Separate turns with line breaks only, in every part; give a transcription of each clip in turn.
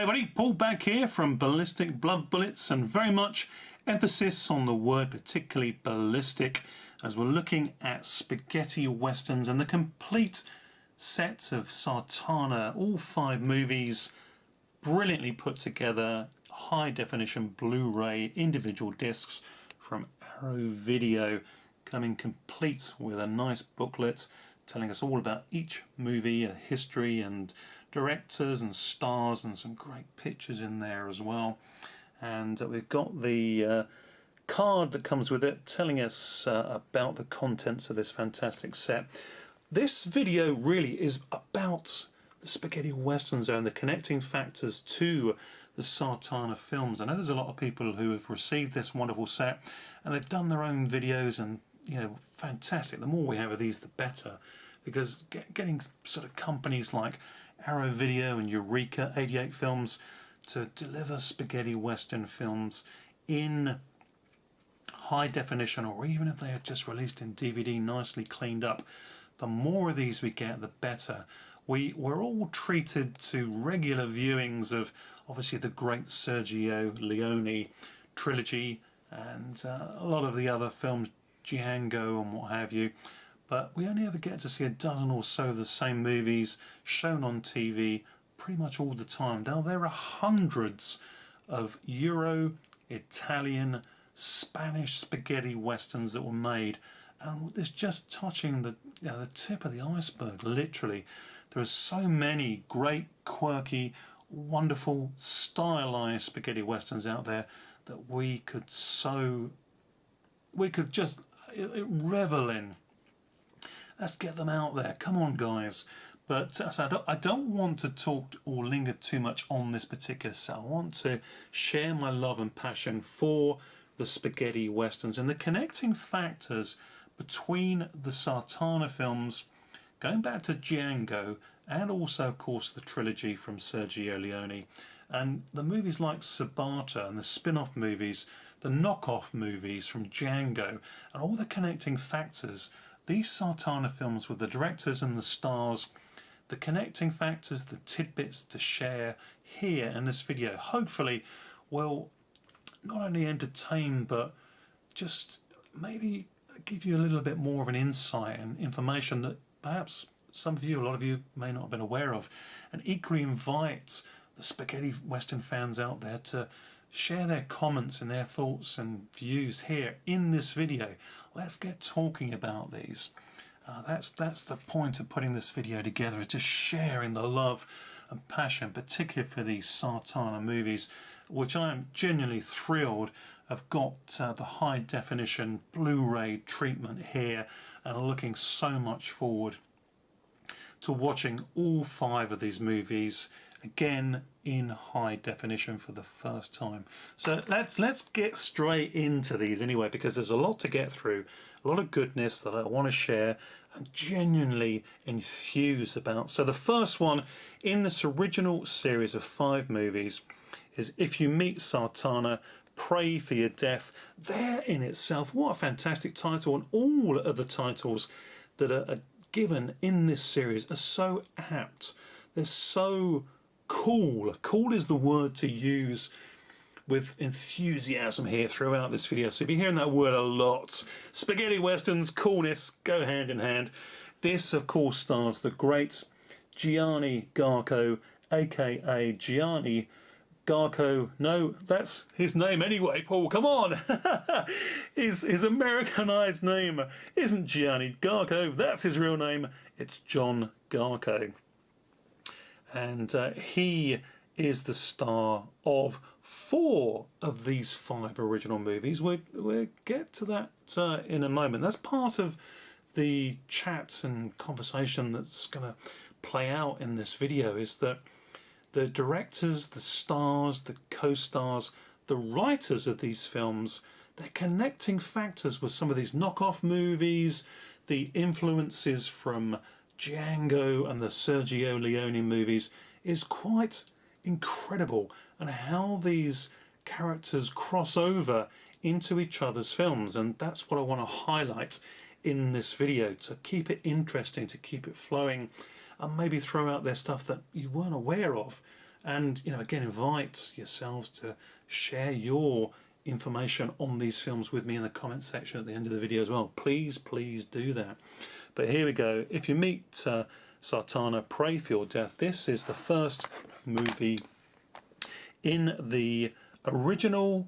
Hey buddy, Paul back here from Ballistic Blood Bullets, and very much emphasis on the word, particularly ballistic, as we're looking at spaghetti westerns and the complete set of Sartana, all 5 movies, brilliantly put together, high definition Blu-ray individual discs from Arrow Video, coming complete with a nice booklet telling us all about each movie, a history and directors and stars, and some great pictures in there as well. And we've got the card that comes with it telling us about the contents of this fantastic set. This video really is about the spaghetti westerns and the connecting factors to the Sartana films. I know there's a lot of people who have received this wonderful set and they've done their own videos, and you know, fantastic. The more we have of these, the better, because getting sort of companies like Arrow Video and Eureka 88 Films to deliver spaghetti western films in high definition, or even if they are just released in DVD nicely cleaned up, the more of these we get, the better. We're all treated to regular viewings of obviously the great Sergio Leone Trilogy and a lot of the other films, Django and what have you, but we only ever get to see a dozen or so of the same movies shown on TV pretty much all the time. Now there are hundreds of Euro, Italian, Spanish spaghetti westerns that were made, and it's just touching the tip of the iceberg, literally. There are so many great, quirky, wonderful, stylized spaghetti westerns out there that we could just revel in. Let's get them out there. Come on, guys. But so I don't want to talk or linger too much on this particular set. I want to share my love and passion for the spaghetti westerns and the connecting factors between the Sartana films, going back to Django, and also, of course, the trilogy from Sergio Leone, and the movies like Sabata and the spin-off movies, the knockoff movies from Django, and all the connecting factors. These Sartana films with the directors and the stars, the connecting factors, the tidbits to share here in this video, hopefully will not only entertain but just maybe give you a little bit more of an insight and information that perhaps some of you, a lot of you, may not have been aware of, and equally invite the spaghetti western fans out there to share their comments and their thoughts and views here in this video. Let's get talking about these. That's the point of putting this video together, is just sharing the love and passion, particularly for these Sartana movies, which I am genuinely thrilled have got the high definition Blu-ray treatment here, and are looking so much forward to watching all 5 of these movies again in high definition for the first time. So let's get straight into these anyway, because there's a lot to get through, a lot of goodness that I want to share and genuinely enthuse about. So the first one in this original series of 5 movies is If You Meet Sartana, Pray for Your Death. There in itself, what a fantastic title, and all of the titles that are given in this series are so apt. They're so cool. Cool is the word to use with enthusiasm here throughout this video. So you'll be hearing that word a lot. Spaghetti westerns, coolness go hand in hand. This, of course, stars the great Gianni Garco, aka Gianni Garco. No, that's his name anyway, Paul, come on. his Americanized name isn't Gianni Garco, that's his real name. It's John Garco. And he is the star of 4 of these 5 original movies. We'll get to that in a moment. That's part of the chat and conversation that's going to play out in this video, is that the directors, the stars, the co-stars, the writers of these films, they're connecting factors with some of these knockoff movies, the influences from Django and the Sergio Leone movies is quite incredible, and how these characters cross over into each other's films. And that's what I want to highlight in this video, to keep it interesting, to keep it flowing, and maybe throw out there stuff that you weren't aware of And, you know, again, invite yourselves to share your information on these films with me in the comment section at the end of the video as well. Please, please do that. But here we go. If you meet Sartana, pray for your death. This is the first movie in the original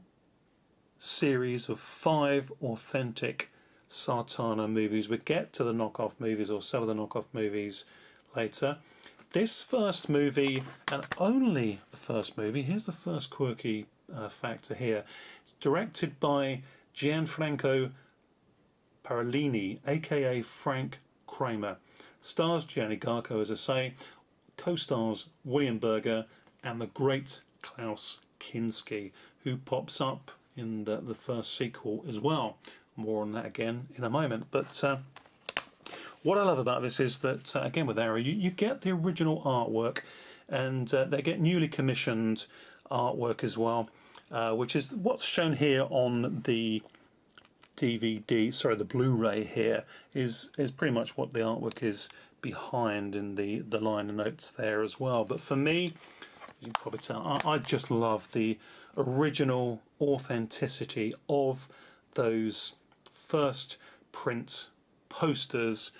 series of 5 authentic Sartana movies. We'll get to the knockoff movies, or some of the knockoff movies, later. This first movie, and only the first movie, here's the first quirky factor here. It's directed by Gianfranco Parolini, aka Frank Kramer. Stars Gianni Garco, as I say, co-stars William Berger and the great Klaus Kinski, who pops up in the first sequel as well. More on that again in a moment. But what I love about this is that, again with Arrow, you get the original artwork, and they get newly commissioned artwork as well, which is what's shown here on the DVD, sorry, the Blu-ray here, is pretty much what the artwork is behind in the liner notes there as well. But for me, you can probably tell, I just love the original authenticity of those first print posters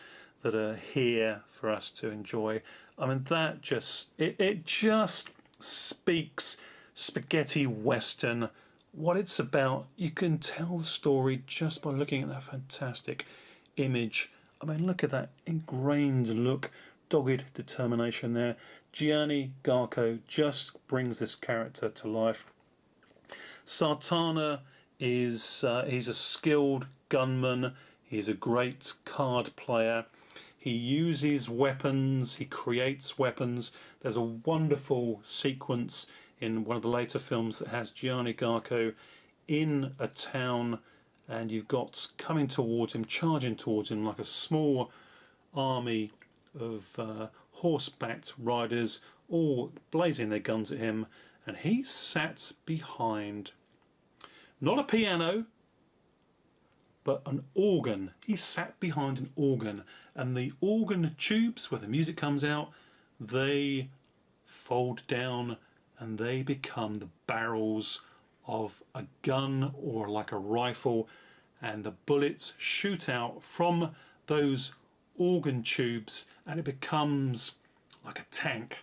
that are here for us to enjoy. I mean, that just, it just speaks spaghetti western, what it's about. You can tell the story just by looking at that fantastic image. I mean, look at that ingrained look, dogged determination there. Gianni Garco just brings this character to life. Sartana is he's a skilled gunman. He's a great card player. He uses weapons. He creates weapons. There's a wonderful sequence in one of the later films that has Gianni Garco in a town, and you've got coming towards him, charging towards him like a small army of horse-backed riders, all blazing their guns at him, and he sat behind not a piano but an organ. He sat behind an organ, and the organ tubes where the music comes out, they fold down and they become the barrels of a gun or like a rifle, and the bullets shoot out from those organ tubes and it becomes like a tank.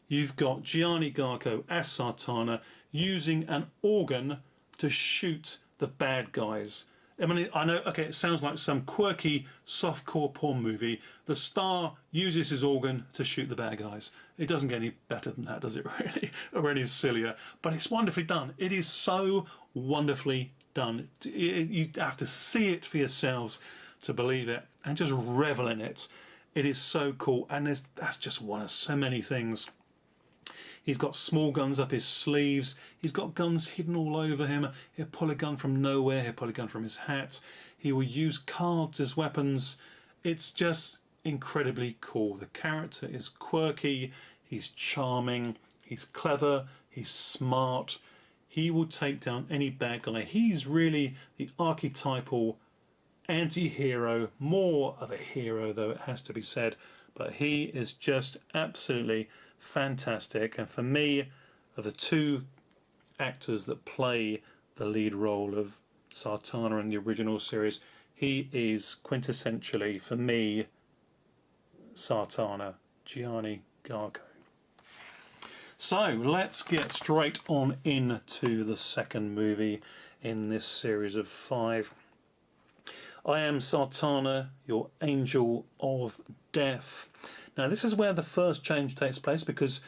You've got Gianni Garco as Sartana using an organ to shoot the bad guys. I mean, I know, okay, it sounds like some quirky softcore porn movie. The star uses his organ to shoot the bad guys. It doesn't get any better than that, does it, really? Or any sillier. But it's wonderfully done. It is so wonderfully done. You have to see it for yourselves to believe it, and just revel in it. It is so cool, and that's just one of so many things. He's got small guns up his sleeves. He's got guns hidden all over him. He'll pull a gun from nowhere. He'll pull a gun from his hat. He will use cards as weapons. It's just incredibly cool. The character is quirky. He's charming. He's clever. He's smart. He will take down any bad guy. He's really the archetypal anti-hero. More of a hero, though, it has to be said. But he is just absolutely fantastic, and for me, of the two actors that play the lead role of Sartana in the original series, he is quintessentially, for me, Sartana, Gianni Garco. So let's get straight on into the second movie in this series of 5. I Am Sartana, Your Angel of Death. Now, this is where the first change takes place, because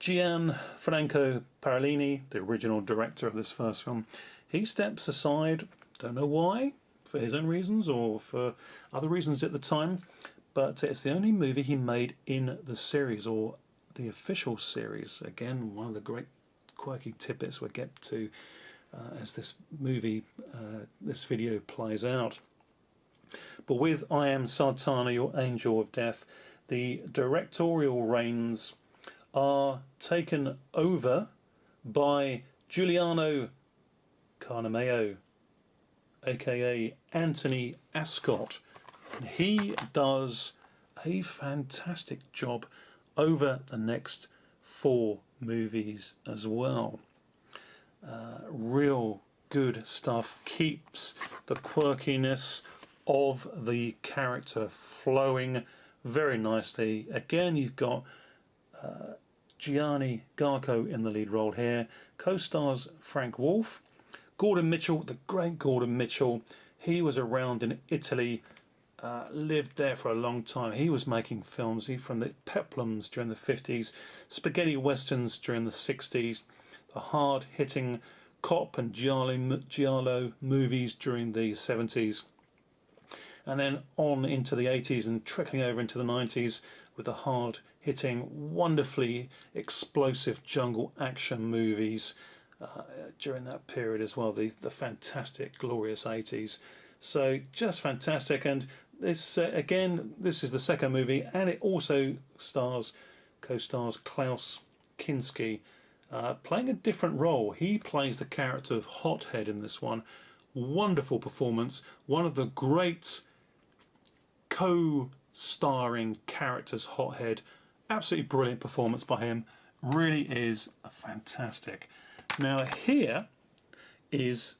Gianfranco Parolini, the original director of this first film, he steps aside, don't know why, for his own reasons or for other reasons at the time, but it's the only movie he made in the series, or the official series. Again, one of the great quirky tidbits we'll get to as this movie, this video plays out. But with I Am Sartana, Your Angel of Death, the directorial reins are taken over by Giuliano Carnemeo, aka Anthony Ascott. And he does a fantastic job over the next 4 movies as well. Real good stuff, keeps the quirkiness of the character flowing very nicely. Again, you've got Gianni Garco in the lead role here, co-stars Frank Wolf. Gordon Mitchell, the great Gordon Mitchell, he was around in Italy, lived there for a long time. He was making films from the peplums during the 50s, spaghetti westerns during the 60s, the hard-hitting cop and giallo movies during the 70s, and then on into the 80s and trickling over into the 90s with the hard-hitting, wonderfully explosive jungle action movies during that period as well, the fantastic, glorious 80s. So just fantastic. And this, again, this is the second movie, and it also co-stars Klaus Kinski, playing a different role. He plays the character of Hothead in this one. Wonderful performance. One of the great co-starring characters, Hothead. Absolutely brilliant performance by him. Really is fantastic. Now here is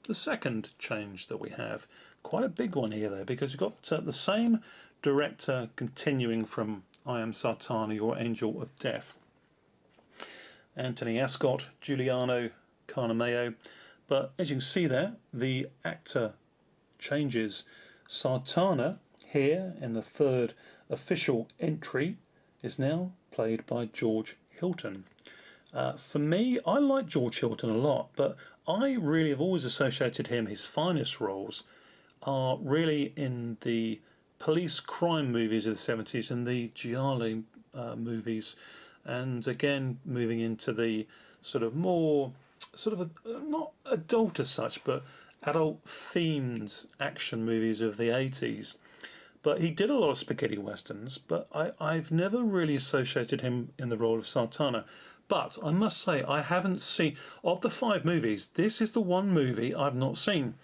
the second change that we have. Quite a big one here though, because you've got the same director continuing from I Am Sartana, Your Angel of Death. Anthony Ascott, Giuliano Carnameo. But as you can see there, the actor changes. Sartana here in the third official entry is now played by George Hilton. For me, I like George Hilton a lot, but I really have always associated him, his finest roles are really in the police crime movies of the 70s and the giallo movies, and again moving into the sort of more not adult as such, but adult themed action movies of the 80s. But he did a lot of spaghetti westerns, but I've never really associated him in the role of Sartana. But I must say, I haven't seen, of the 5 movies, this is the one movie I've not seen.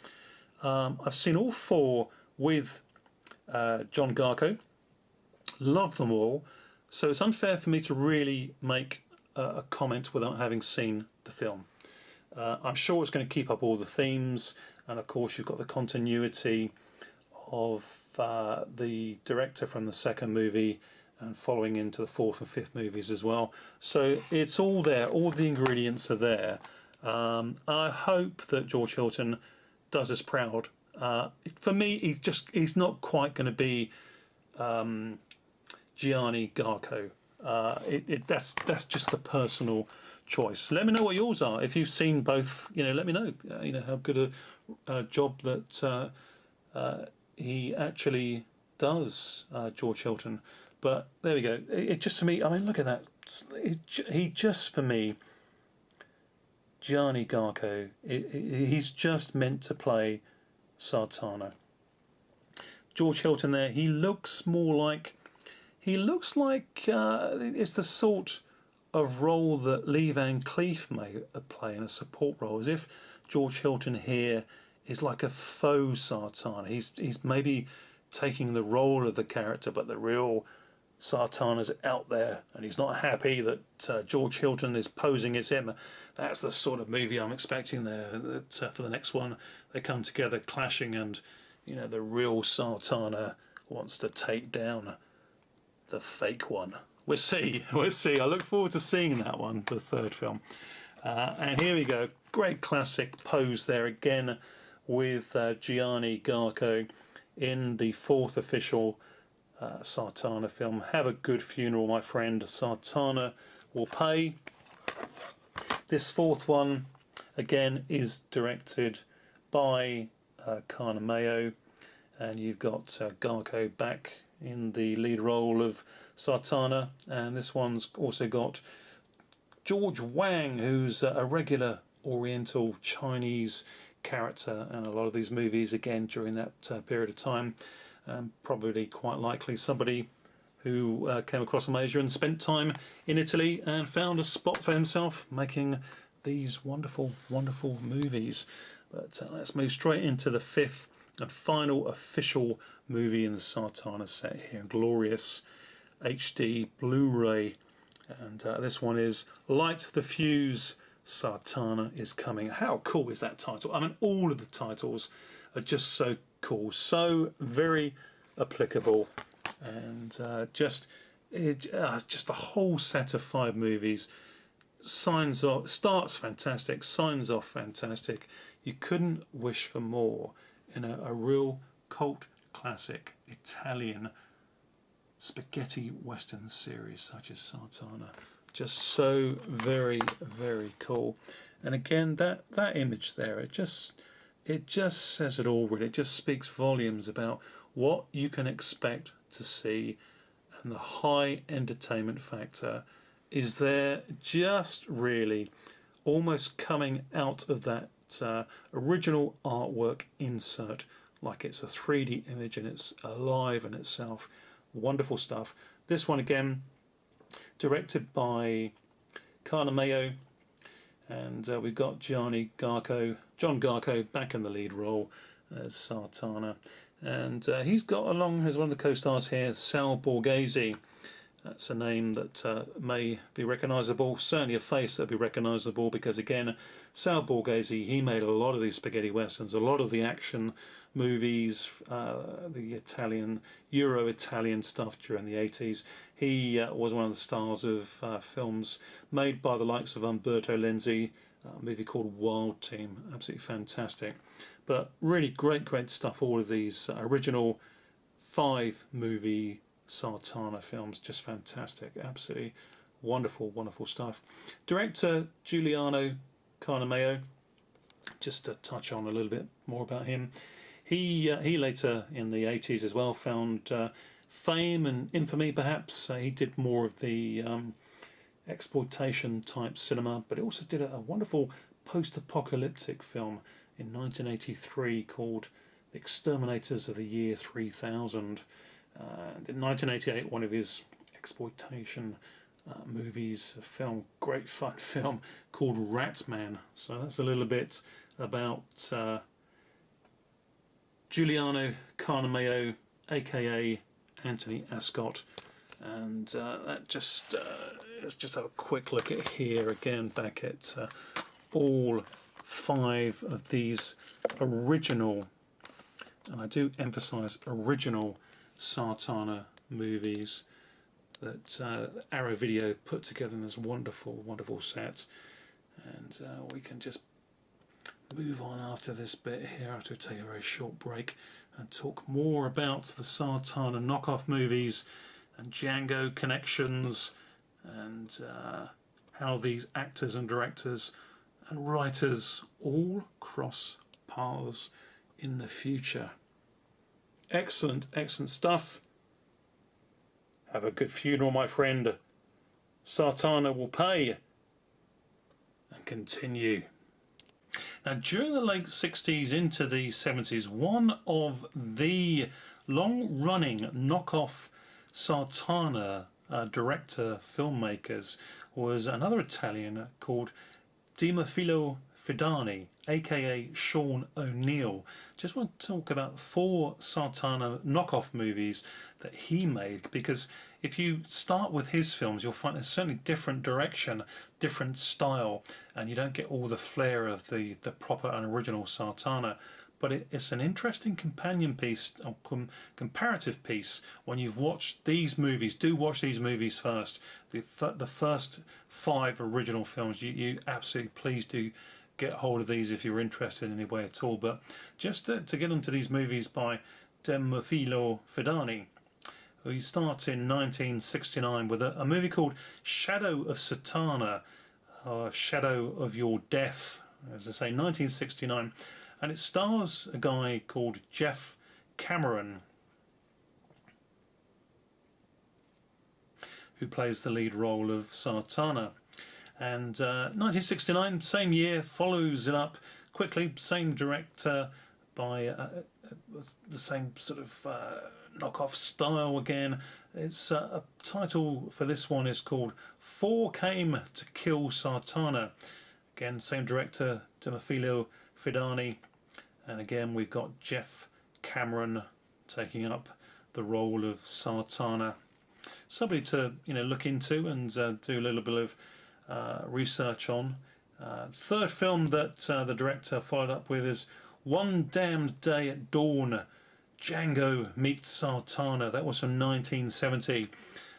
I've seen all 4 with John Garco. Love them all. So it's unfair for me to really make a comment without having seen the film. I'm sure it's going to keep up all the themes, and of course you've got the continuity of the director from the second movie and following into the 4th and 5th movies as well. So it's all there, all the ingredients are there. I hope that George Hilton does us proud. For me, he's not quite going to be Gianni Garco. That's just a personal choice. Let me know what yours are. If you've seen both, let me know. How good a job that he actually does, George Hilton. But there we go. It just, to me, I mean, look at that. He just, for me, Gianni Garco, he's just meant to play Sartana. George Hilton there, he looks like it's the sort of role that Lee Van Cleef may play in a support role, as if George Hilton here is like a faux Sartana. He's maybe taking the role of the character, but the real Sartana's out there, and he's not happy that George Hilton is posing as him. That's the sort of movie I'm expecting there. That for the next one, they come together clashing, and the real Sartana wants to take down the fake one. We'll see. I look forward to seeing that one, the third film. And here we go. Great classic pose there again with Gianni Garco in the 4th official Sartana film. Have a good funeral, my friend. Sartana will pay. This 4th one, again, is directed by Carnameo, and you've got Garco back in the lead role of Sartana, and this one's also got George Wang, who's a regular Oriental Chinese character in a lot of these movies, again during that period of time. Probably quite likely somebody who came across from Asia and spent time in Italy and found a spot for himself making these wonderful, wonderful movies. But let's move straight into the 5th and final official movie in the Sartana set here. Glorious HD Blu-ray And this one is Light the Fuse, Sartana is Coming. How cool is that title? I mean, all of the titles are just so cool, so very applicable, and just the whole set of 5 movies starts fantastic, signs off fantastic. You couldn't wish for more in a real cult classic Italian spaghetti western series such as Sartana. Just so very, very cool. And again, that image there, it just says it all really. It just speaks volumes about what you can expect to see, and the high entertainment factor is there, just really almost coming out of that original artwork insert, like it's a 3D image and it's alive in itself. Wonderful stuff. This one again, directed by Carnameo, and we've got John Garco back in the lead role as Sartana, and he's got along as one of the co-stars here, Sal Borghese. That's a name that may be recognisable, certainly a face that will be recognisable, because again, Sal Borghese, he made a lot of these spaghetti westerns, a lot of the action movies, the Euro-Italian stuff during the 80s. He was one of the stars of films made by the likes of Umberto Lenzi, a movie called Wild Team, absolutely fantastic. But really great stuff, all of these original 5 movie Sartana films, just fantastic, absolutely wonderful stuff. Director Giuliano Carnameo, just to touch on a little bit more about him, he later in the 80s as well found fame and infamy perhaps. He did more of the exploitation type cinema, but he also did a wonderful post-apocalyptic film in 1983 called The Exterminators of the Year 3000. And in 1988, one of his exploitation movies, a film, great fun film called Ratman. So that's a little bit about Giuliano Carnameo, aka Anthony Ascott, and that just let's just have a quick look at here again, back at all 5 of these original, and I do emphasise original, Sartana movies that Arrow Video put together in this wonderful set. And we can just move on after this bit here, after we take a very short break, and talk more about the Sartana knockoff movies and Django connections, and how these actors and directors and writers all cross paths in the future. Excellent stuff. Have a good funeral, my friend. Sartana will pay. And continue. Now, during the late 60s into the 70s, one of the long-running knockoff Sartana director filmmakers was another Italian called Dimofilo Fidani, aka Sean O'Neill. Just want to talk about 4 Sartana knockoff movies that he made, because if you start with his films, you'll find there's certainly different direction, different style, and you don't get all the flair of the proper and original Sartana. But it's an interesting companion piece, or comparative piece, when you've watched these movies. Do watch these movies first. The first 5 original films, you absolutely, please do get hold of these if you're interested in any way at all. But just to get onto these movies by Dimofilo Fidani, we start in 1969 with a movie called Shadow of Sartana, Shadow of Your Death, as I say, 1969. And it stars a guy called Jeff Cameron, who plays the lead role of Sartana. And 1969, same year, follows it up quickly, same director, by the same sort of knockoff style again. It's a title for this one is called 4 Came to Kill Sartana. Again, same director, Dimofilo Fidani. And again, we've got Jeff Cameron taking up the role of Sartana. somebody to look into and do a little bit of research on. Third film that the director followed up with is One Damned Day at Dawn, Django meets Sartana. That was from 1970.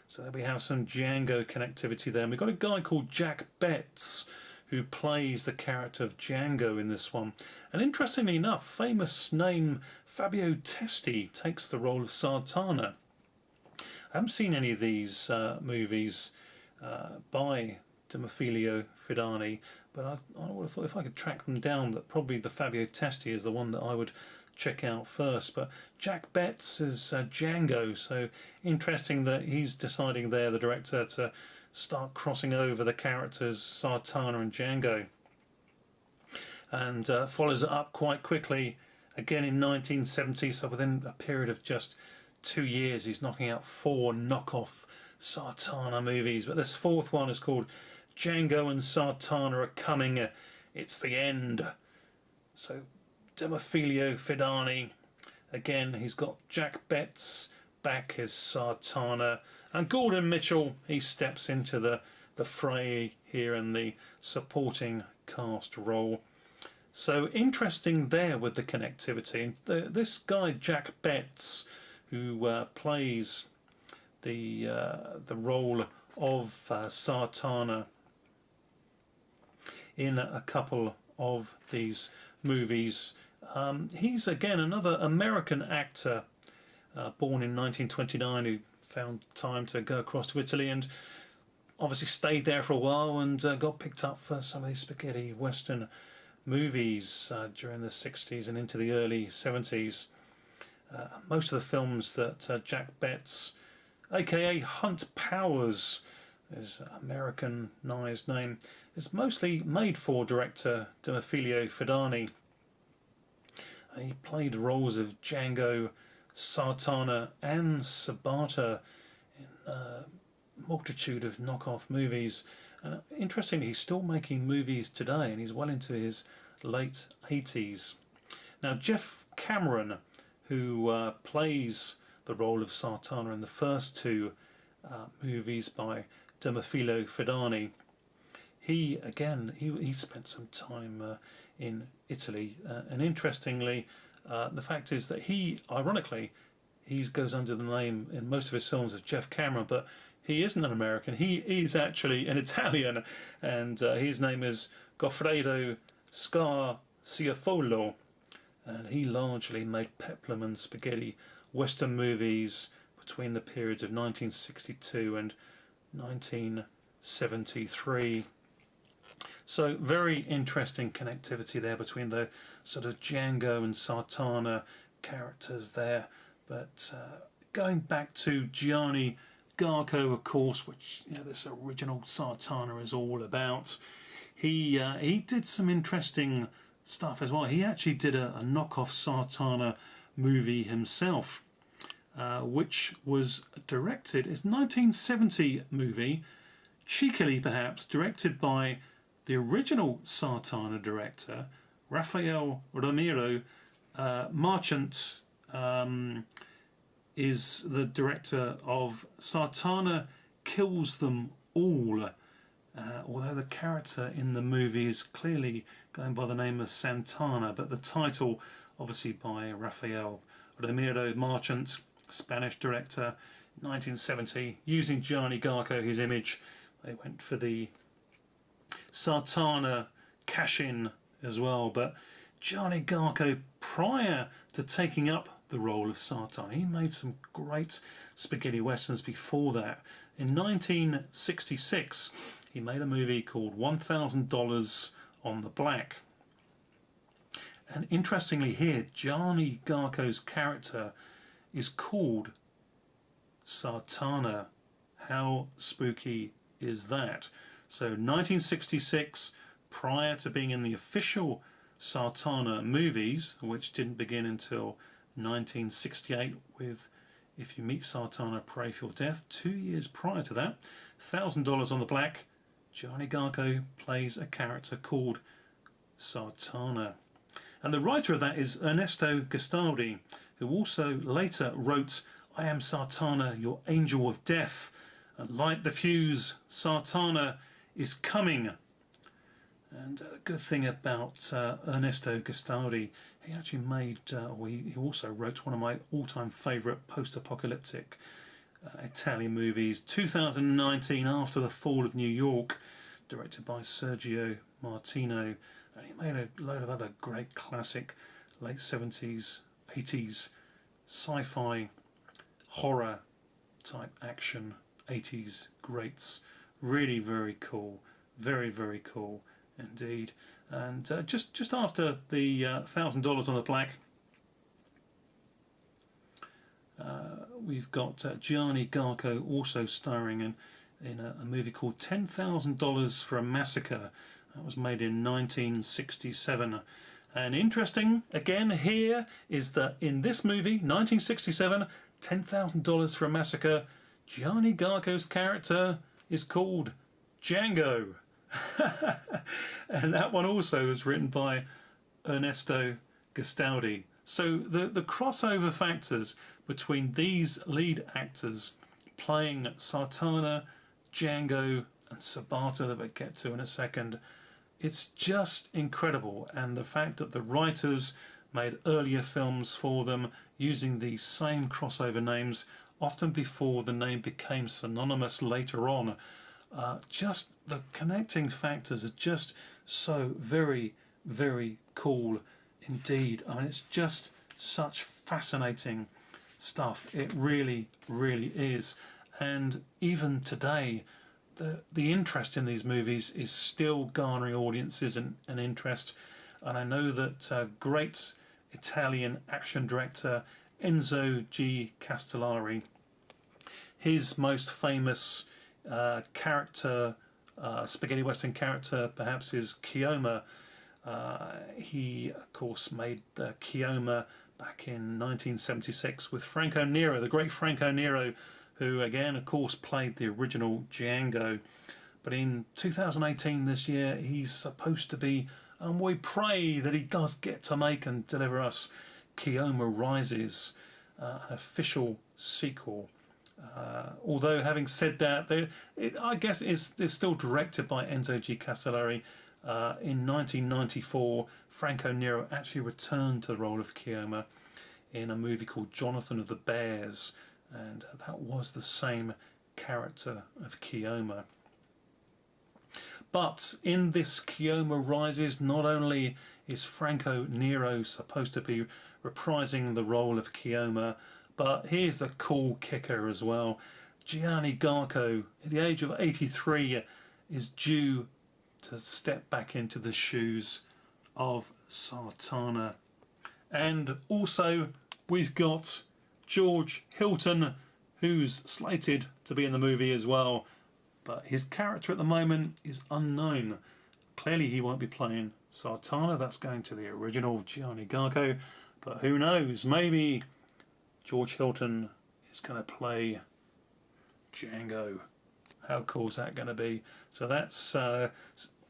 So we have some Django connectivity there. And we've got a guy called Jack Betts who plays the character of Django in this one. And interestingly enough, famous name Fabio Testi takes the role of Sartana. I haven't seen any of these movies by Demofilio Fidani, but I would have thought if I could track them down that probably the Fabio Testi is the one that I would check out first. But Jack Betts is Django, so interesting that he's deciding there, the director, to start crossing over the characters Sartana and Django, and follows it up quite quickly again in 1970. So within a period of just 2 years he's knocking out 4 knockoff Sartana movies. But this fourth one is called Django and Sartana Are Coming, It's the End. So Demofilio Fidani, again he's got Jack Betts back as Sartana, and Gordon Mitchell, he steps into the fray here in the supporting cast role. So interesting there with the connectivity. This guy Jack Betts, who plays the role of Sartana in a couple of these movies. He's again another American actor, born in 1929, who found time to go across to Italy and obviously stayed there for a while, and got picked up for some of these spaghetti western movies during the 60s and into the early 70s. Most of the films that Jack Betts, aka Hunt Powers, his Americanized name, is mostly made for director Demofilio Fidani. He played roles of Django, Sartana and Sabata in a multitude of knockoff movies. And interestingly, he's still making movies today, and he's well into his late 80s. Now Jeff Cameron, who plays the role of Sartana in the first 2 movies by Demofilio Fidani, he spent some time in Italy, and interestingly, the fact is that ironically, he goes under the name in most of his films of Jeff Cameron, but he isn't an American. He is actually an Italian, and his name is Goffredo Scarciafolo, and he largely made peplum and spaghetti western movies between the periods of 1962 and 1973. So very interesting connectivity there between the sort of Django and Sartana characters there. But going back to Gianni Garco, of course, which this original Sartana is all about, he did some interesting stuff as well. He actually did a knockoff Sartana movie himself, which was directed, it's a 1970 movie, cheekily perhaps, directed by the original Sartana director, Rafael Ramiro. Marchant is the director of Sartana Kills Them All, although the character in the movie is clearly going by the name of Santana, but the title obviously by Rafael Ramiro. Marchant, Spanish director, 1970, using Gianni Garco, his image. They went for the Sartana cash-in as well, but Gianni Garco, prior to taking up the role of Sartana, he made some great spaghetti westerns before that. In 1966 he made a movie called $1,000 on the Black, and interestingly here Gianni Garco's character is called Sartana. How spooky is that? So 1966, prior to being in the official Sartana movies, which didn't begin until 1968 with If You Meet Sartana, Pray for Your Death. 2 years prior to that, $1,000 on the Black, Gianni Garco plays a character called Sartana. And the writer of that is Ernesto Gastaldi, who also later wrote I am Sartana, your angel of death, and light the fuse, Sartana is coming. And a good thing about Ernesto Gastaldi, he actually made, he also wrote one of my all-time favourite post-apocalyptic Italian movies, 2019, After the Fall of New York, directed by Sergio Martino, and he made a load of other great classic late 70s, 80s sci-fi horror type action 80s greats. Really very cool, very cool indeed. And just after the $1,000 on the black, we've got Gianni Garco also starring in a movie called $10,000 for a Massacre. That was made in 1967. And interesting again here is that in this movie, 1967, $10,000 for a Massacre, Gianni Garco's character is called Django. And that one also was written by Ernesto Gastaldi. So the crossover factors between these lead actors playing Sartana, Django and Sabata that we'll get to in a second, it's just incredible. And the fact that the writers made earlier films for them using these same crossover names, often before the name became synonymous later on, just the connecting factors are just so very cool indeed. I mean, it's just such fascinating stuff. It really is. And even today, the interest in these movies is still garnering audiences and interest. And I know that great Italian action director Enzo G. Castellari, his most famous character, spaghetti western character perhaps, is Keoma. He of course made Keoma back in 1976 with Franco Nero, the great Franco Nero, who again of course played the original Django. But in 2018, this year, he's supposed to be, and we pray that he does get to make and deliver us Keoma Rises, an official sequel. Although having said that, I guess it's still directed by Enzo G. Castellari. In 1994, Franco Nero actually returned to the role of Keoma in a movie called Jonathan of the Bears, and that was the same character of Keoma. But in this Keoma Rises, not only is Franco Nero supposed to be reprising the role of Keoma, but here's the cool kicker as well. Gianni Garco, at the age of 83, is due to step back into the shoes of Sartana. And also we've got George Hilton, who's slated to be in the movie as well, but his character at the moment is unknown. Clearly he won't be playing Sartana, that's going to the original Gianni Garco, but who knows, maybe George Hilton is going to play Django. How cool is that going to be? So that's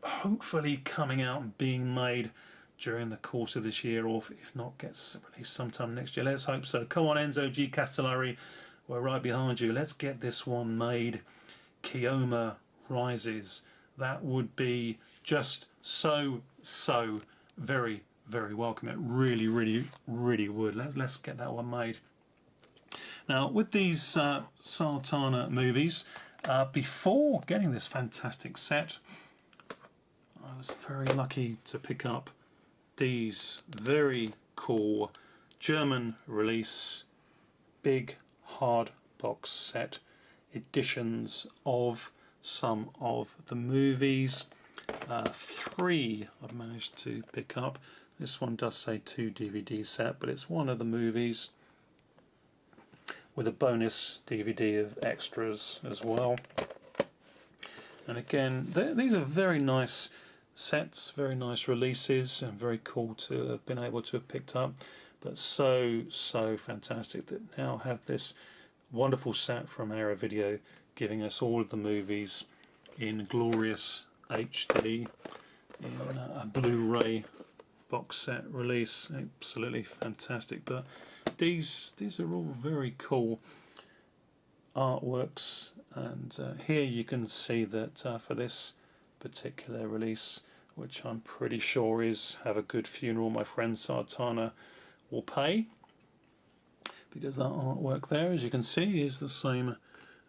hopefully coming out and being made during the course of this year, or if not, gets released sometime next year. Let's hope so. Come on, Enzo G. Castellari, we're right behind you. Let's get this one made. Keoma Rises. That would be just so very welcome. It really would. Let's get that one made. Now, with these Sartana movies, before getting this fantastic set, I was very lucky to pick up these very cool German release big hard box set editions of some of the movies. 3 I've managed to pick up. This one does say 2 DVD set, but it's one of the movies with a bonus DVD of extras as well. And again, these are very nice sets, very nice releases, and very cool to have been able to have picked up. But so fantastic that now have this wonderful set from Era Video, giving us all of the movies in glorious HD in a Blu-ray box set release. Absolutely fantastic. But these are all very cool artworks, and here you can see that for this particular release, which I'm pretty sure is Have a Good Funeral, My Friend Sartana Will Pay, because that artwork there, as you can see, is the same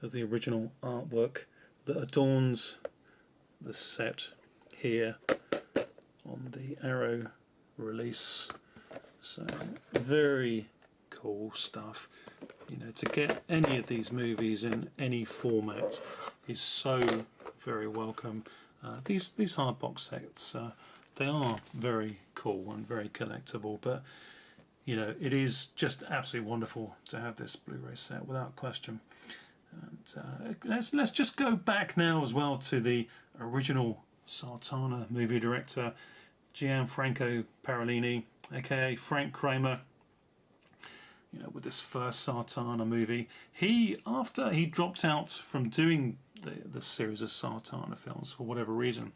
as the original artwork that adorns the set here on the Arrow release. So very cool stuff. You know, to get any of these movies in any format is so very welcome. These hard box sets, they are very cool and very collectible, but you know, it is just absolutely wonderful to have this Blu-ray set without question. And let's just go back now as well to the original Sartana movie director, Gianfranco Parolini, aka Frank Kramer. You know, with this first Sartana movie, after he dropped out from doing the series of Sartana films for whatever reason,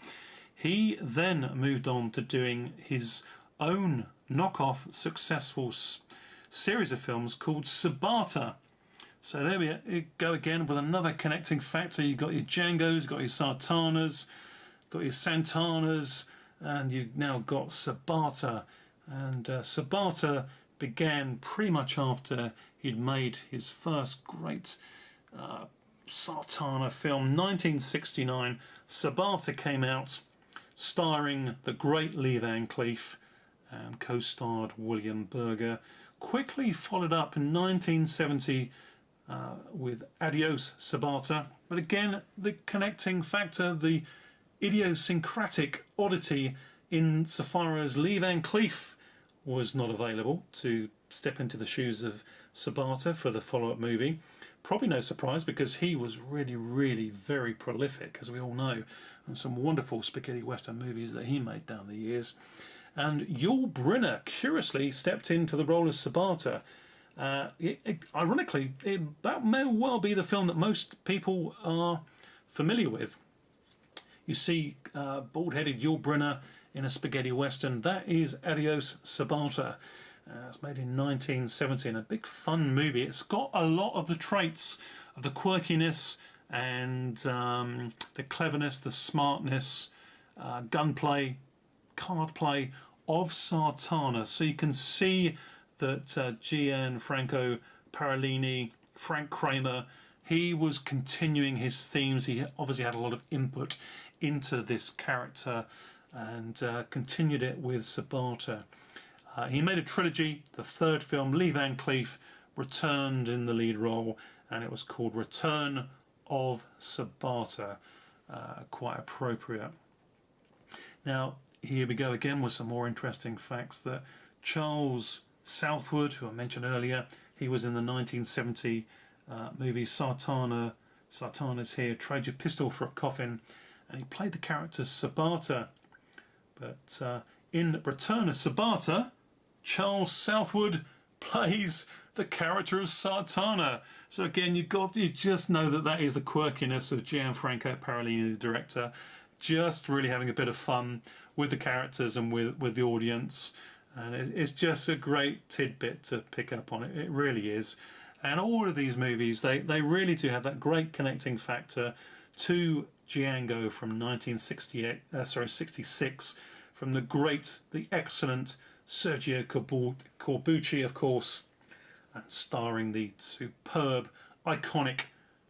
he then moved on to doing his own knockoff successful series of films called Sabata. So there we go again with another connecting factor. You've got your Djangos, you've got your Sartanas, got your Santanas, and you've now got Sabata. And Sabata began pretty much after he'd made his first great Sartana film, 1969. Sabata came out, starring the great Lee Van Cleef and co-starred William Berger. Quickly followed up in 1970 with Adios Sabata. But again, the connecting factor, the idiosyncratic oddity insofar as Lee Van Cleef was not available to step into the shoes of Sabata for the follow-up movie. Probably no surprise, because he was really, really very prolific, as we all know, and some wonderful spaghetti western movies that he made down the years. And Yul Brynner curiously stepped into the role of Sabata. Ironically, that may well be the film that most people are familiar with. You see bald-headed Yul Brynner in a spaghetti western. That is Adios Sabata. It's made in 1970, and a big fun movie. It's got a lot of the traits of the quirkiness and the cleverness, the smartness, gunplay, card play of Sartana. So you can see that Gianfranco Parolini, Frank Kramer, he was continuing his themes. He obviously had a lot of input into this character, and continued it with Sabata. He made a trilogy. The third film, Lee Van Cleef returned in the lead role, and it was called Return of Sabata. Quite appropriate. Now, here we go again with some more interesting facts. That Charles Southwood, who I mentioned earlier, he was in the 1970 movie Sartana's Here, Trade Your Pistol for a Coffin, and he played the character Sabata. But in Return of Sabata, Charles Southwood plays the character of Sartana. So again, you just know that is the quirkiness of Gianfranco Parolini, the director, just really having a bit of fun with the characters and with the audience. And it's just a great tidbit to pick up on. It really is. And all of these movies, they really do have that great connecting factor to Django from 1966, from the excellent Sergio Corbucci, of course, and starring the superb, iconic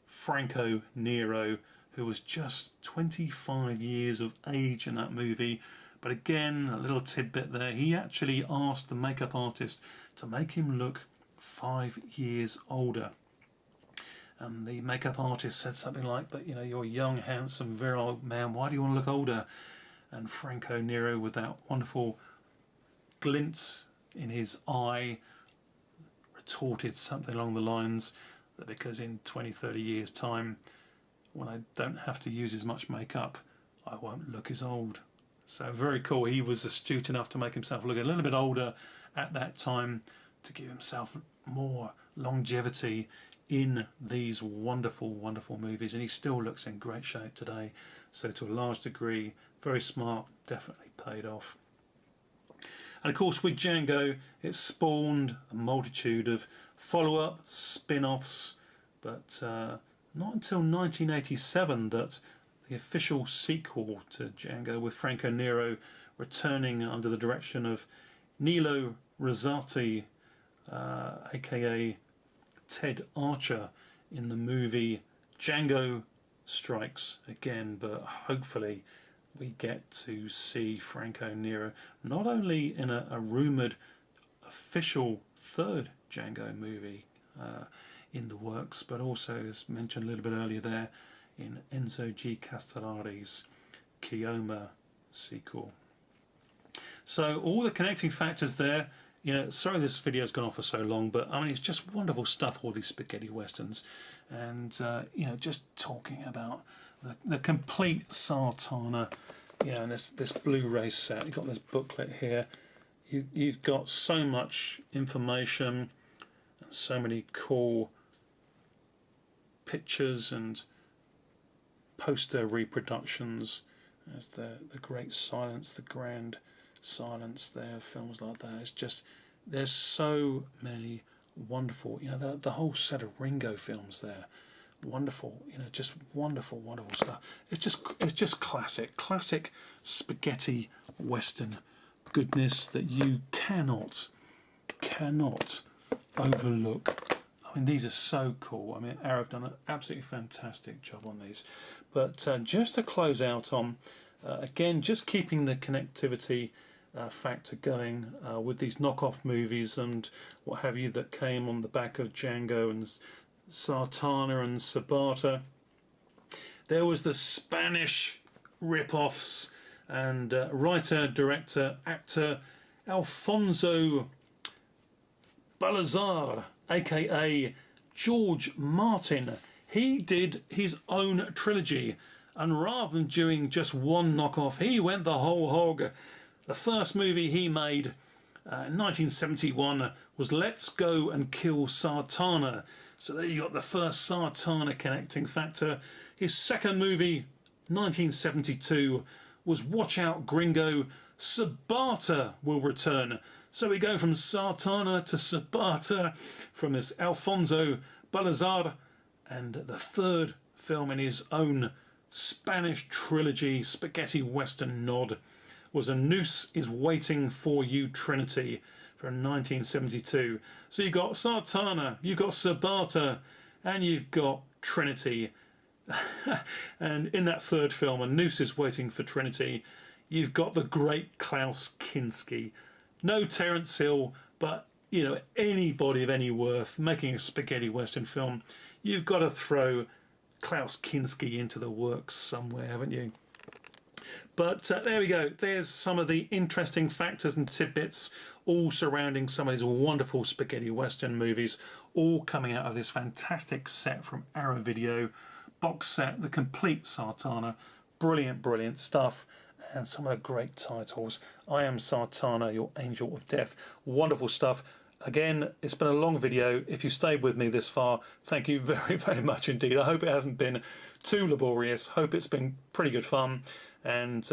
Franco Nero, who was just 25 years of age in that movie. But again, a little tidbit there, he actually asked the makeup artist to make him look 5 years older. And the makeup artist said something like, but you know, you're a young, handsome, very old man, why do you want to look older? And Franco Nero, with that wonderful glint in his eye, retorted something along the lines that because in 20-30 years time, when I don't have to use as much makeup, I won't look as old. So very cool. He was astute enough to make himself look a little bit older at that time to give himself more longevity in these wonderful, wonderful movies. And he still looks in great shape today. So to a large degree, very smart, definitely paid off. And of course with Django it spawned a multitude of follow-up spin-offs, but not until 1987 that the official sequel to Django, with Franco Nero returning under the direction of Nilo Rosati, aka Ted Archer, in the movie Django Strikes Again. But hopefully we get to see Franco Nero not only in a rumoured official third Django movie in the works, but also, as mentioned a little bit earlier there, in Enzo G. Castellari's Keoma sequel. So all the connecting factors there. You know, sorry this video's gone on for so long, but I mean it's just wonderful stuff, all these spaghetti westerns, and you know, just talking about the complete Sartana. You know, and this Blu-ray set. You've got this booklet here. You've got so much information and so many cool pictures and poster reproductions. There's the great silence, the grand silence there, films like that. It's just, there's so many wonderful, you know, the whole set of Ringo films there, wonderful, you know, just wonderful stuff. It's just classic spaghetti western goodness that you cannot overlook. I mean, these are so cool. I mean, Arrow have done an absolutely fantastic job on these. But just to close out on, again, just keeping the connectivity factor going with these knockoff movies and what have you that came on the back of Django and Sartana and Sabata. There was the Spanish rip-offs, and writer, director, actor Alfonso Balazar, aka George Martin, he did his own trilogy, and rather than doing just one knockoff, he went the whole hog. The first movie he made in 1971 was Let's Go and Kill Sartana. So there you got the first Sartana connecting factor. His second movie, 1972, was Watch Out Gringo, Sabata Will Return. So we go from Sartana to Sabata from this Alfonso Balazar, and the third film in his own Spanish trilogy, spaghetti western nod, was A Noose Is Waiting For You, Trinity, from 1972. So you've got Sartana, you've got Sabata, and you've got Trinity. And in that third film, A Noose Is Waiting for Trinity, you've got the great Klaus Kinski. No Terence Hill, but you know, anybody of any worth making a spaghetti western film, you've got to throw Klaus Kinski into the works somewhere, haven't you? But there we go. There's some of the interesting factors and tidbits all surrounding some of these wonderful spaghetti western movies, all coming out of this fantastic set from Arrow Video, box set, the complete Sartana. Brilliant stuff, and some of the great titles. I Am Sartana, Your Angel of Death. Wonderful stuff. Again, it's been a long video. If you stayed with me this far, thank you very much indeed. I hope it hasn't been too laborious. Hope it's been pretty good fun, and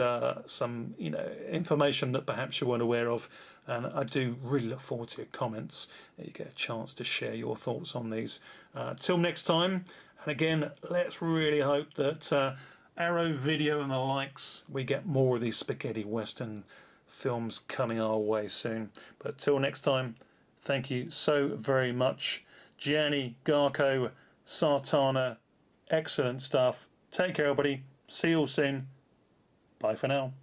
some, you know, information that perhaps you weren't aware of. And I do really look forward to your comments. You get a chance to share your thoughts on these. Till next time, and again, let's really hope that Arrow Video and the likes, we get more of these spaghetti western films coming our way soon. But till next time, thank you so very much. Gianni Garco, Sartana, excellent stuff. Take care, everybody. See you all soon. Bye for now.